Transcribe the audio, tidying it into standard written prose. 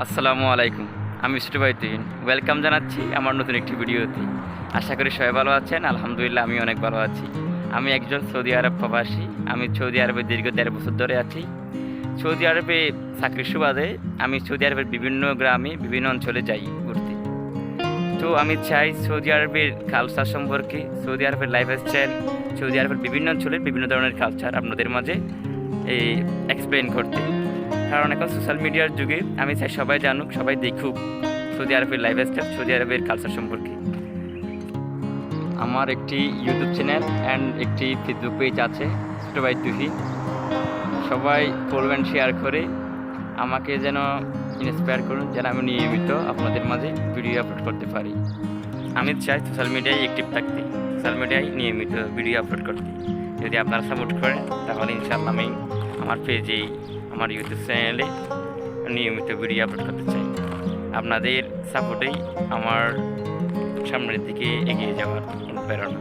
আসসালামু আলাইকুম। আমি ছোটো ভাই তুহিন ওয়েলকাম জানাচ্ছি আমার নতুন একটি ভিডিওতে। আশা করি সবাই ভালো আছেন। আলহামদুলিল্লাহ আমি অনেক ভালো আছি। আমি একজন সৌদি আরব প্রবাসী। আমি সৌদি আরবে দীর্ঘ ১.৫ বছর ধরে আছি। সৌদি আরবে চাকরির সুবাদে আমি সৌদি আরবের বিভিন্ন গ্রামে বিভিন্ন অঞ্চলে যাই ঘুরতে। তো আমি চাই সৌদি আরবের কালচার সম্পর্কে, সৌদি আরবের লাইফস্টাইল, সৌদি আরবের বিভিন্ন অঞ্চলের বিভিন্ন ধরনের কালচার আপনাদের মাঝে এক্সপ্লেন করতে। কারণ এখন সোশ্যাল মিডিয়ার যুগে আমি চাই সবাই জানুক, সবাই দেখুক সৌদি আরবের লাইফস্টাইল, সৌদি আরবের কালচার সম্পর্কে। আমার একটি ইউটিউব চ্যানেল অ্যান্ড একটি ফেসবুক পেজ আছে, ছোটো ভাই তুহিন। সবাই করবেন শেয়ার করে আমাকে যেন ইন্সপায়ার করুন, যেন আমি নিয়মিত আপনাদের মাঝে ভিডিও আপলোড করতে পারি। আমি চাই সোশ্যাল মিডিয়ায় অ্যাক্টিভ থাকতে, সোশ্যাল মিডিয়ায় নিয়মিত ভিডিও আপলোড করতে। যদি আপনারা সাপোর্ট করেন তাহলে ইনশাআল্লাহ আমি আমার পেজেই, আমার ইউটিউব চ্যানেলে নিয়মিত ভিডিও আপলোড করতে চাই। আপনাদের সাপোর্টেই আমার সামনের দিকে এগিয়ে যাওয়ার অনুপ্রেরণা।